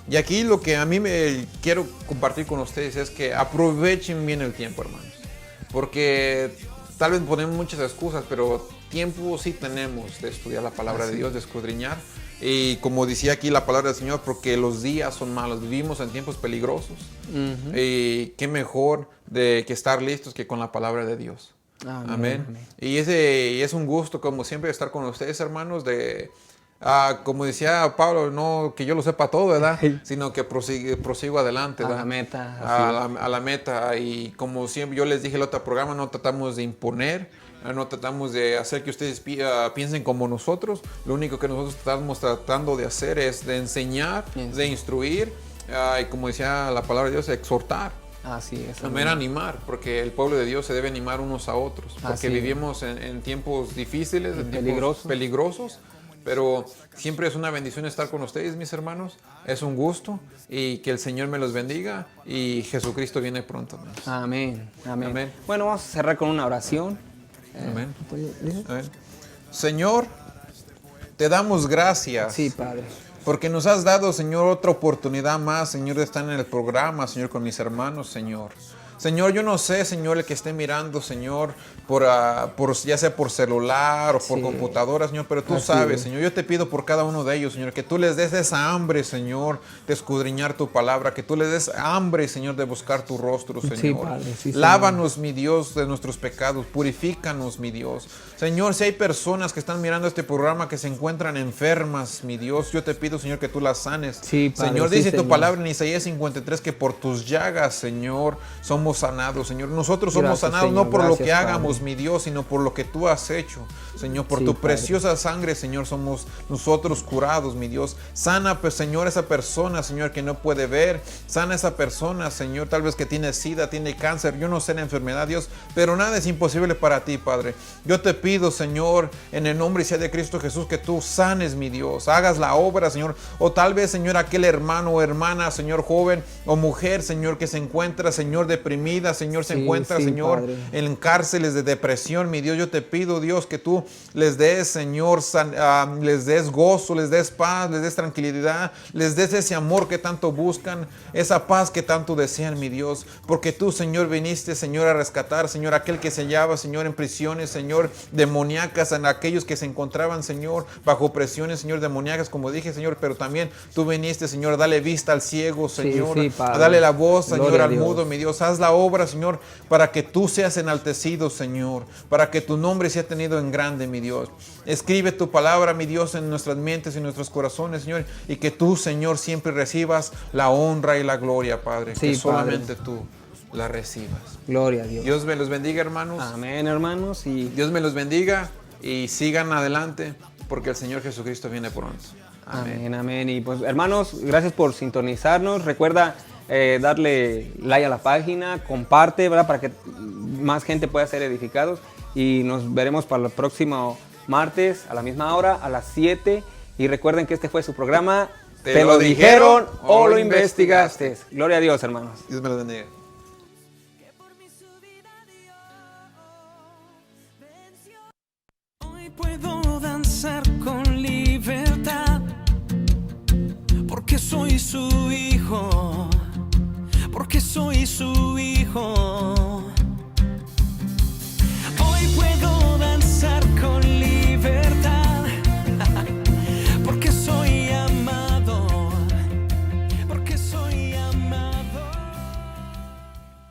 Y aquí lo que a mí me quiero compartir con ustedes es que aprovechen bien el tiempo, hermanos. Porque tal vez ponemos muchas excusas, pero tiempo sí tenemos de estudiar la palabra de Dios, de escudriñar. Y como decía aquí la palabra del Señor, porque los días son malos, vivimos en tiempos peligrosos. Y qué mejor que estar listos que con la palabra de Dios. Amén. Y es un gusto, como siempre, estar con ustedes, hermanos, como decía Pablo, no que yo lo sepa todo, ¿verdad? Sino que prosigo adelante, ¿verdad? A la meta. A la meta. Y como siempre yo les dije en el otro programa, no tratamos de imponer, no tratamos de hacer que ustedes piensen como nosotros. Lo único que nosotros estamos tratando de hacer es de enseñar, de instruir, y como decía la palabra de Dios, exhortar. Así es. También animar, porque el pueblo de Dios se debe animar unos a otros, porque vivimos en tiempos difíciles, en tiempos peligrosos, pero siempre es una bendición estar con ustedes, mis hermanos. Es un gusto, y que el Señor me los bendiga, y Jesucristo viene pronto. Amén. Amén. Amén. Bueno, vamos a cerrar con una oración. Amén. Amén. Señor, te damos gracias. Sí, Padre. porque nos has dado, Señor, otra oportunidad más, Señor, de estar en el programa, Señor, con mis hermanos, Señor. Señor, yo no sé, Señor, el que esté mirando, Señor, ya sea por celular o por computadora, Señor, pero tú sabes, Señor. Yo te pido por cada uno de ellos, Señor, que tú les des esa hambre, Señor, de escudriñar tu palabra, que tú les des hambre, Señor, de buscar tu rostro, Señor. Sí, Padre, sí, Lávanos, mi Dios, de nuestros pecados, purifícanos, mi Dios. Señor, si hay personas que están mirando este programa que se encuentran enfermas, mi Dios, yo te pido, Señor, que tú las sanes. Sí, Padre, Señor, sí, dice tu Señor. palabra en Isaías 53 que por tus llagas, Señor, somos sanados, Señor. Nosotros somos Gracias, sanados Señor. no por lo Gracias, que hagamos, Padre. mi Dios, sino por lo que tú has hecho. Señor, por Sí, tu Padre. preciosa sangre, Señor, somos nosotros curados, mi Dios. Sana, pues, Señor, esa persona, Señor, que no puede ver. Sana esa persona, Señor, tal vez que tiene sida, tiene cáncer. Yo no sé la enfermedad, Dios, pero nada es imposible para ti, Padre. Yo te pido, Señor, en el nombre y sea de Cristo Jesús, que tú sanes, mi Dios. Hagas la obra, Señor. O tal vez, Señor, aquel hermano o hermana, Señor, joven o mujer, Señor, que se encuentra, Señor, deprimida, Señor, se encuentra, Señor, Padre. en cárceles de depresión, mi Dios, yo te pido, Dios, que tú les des, Señor, les des gozo, les des paz, les des tranquilidad, les des ese amor que tanto buscan, esa paz que tanto desean, mi Dios, porque tú, Señor, viniste, Señor, a rescatar, Señor, aquel que se hallaba, Señor, en prisiones, Señor, demoníacas, en aquellos que se encontraban, Señor, bajo presiones, Señor, demoníacas, como dije, Señor, pero también tú viniste, Señor, a darle vista al ciego, Señor, sí, Padre. a darle la voz, Señor, Gloria a al Dios. mudo, mi Dios. Haz la obra, Señor, para que tú seas enaltecido, Señor, para que tu nombre sea tenido en grande, mi Dios. Escribe tu palabra, mi Dios, en nuestras mentes y en nuestros corazones, Señor, y que tú, Señor, siempre recibas la honra y la gloria, Padre, Sí, que solamente Padre. tú la recibas. Gloria a Dios. Dios me los bendiga, hermanos. Amén, hermanos. Y Dios me los bendiga y sigan adelante, porque el Señor Jesucristo viene pronto. Amén. amén, amén. Y pues, hermanos, gracias por sintonizarnos. Recuerda darle like a la página, comparte, ¿verdad? Para que más gente pueda ser edificados. Y nos veremos para el próximo martes a la misma hora, a las 7. Y recuerden que este fue su programa. ¿Te lo dijeron o lo investigaste? Gloria a Dios, hermanos. Dios me los bendiga. Que por mí su vida dio, venció. Hoy puedo danzar con libertad, porque soy su hijo, porque soy su hijo.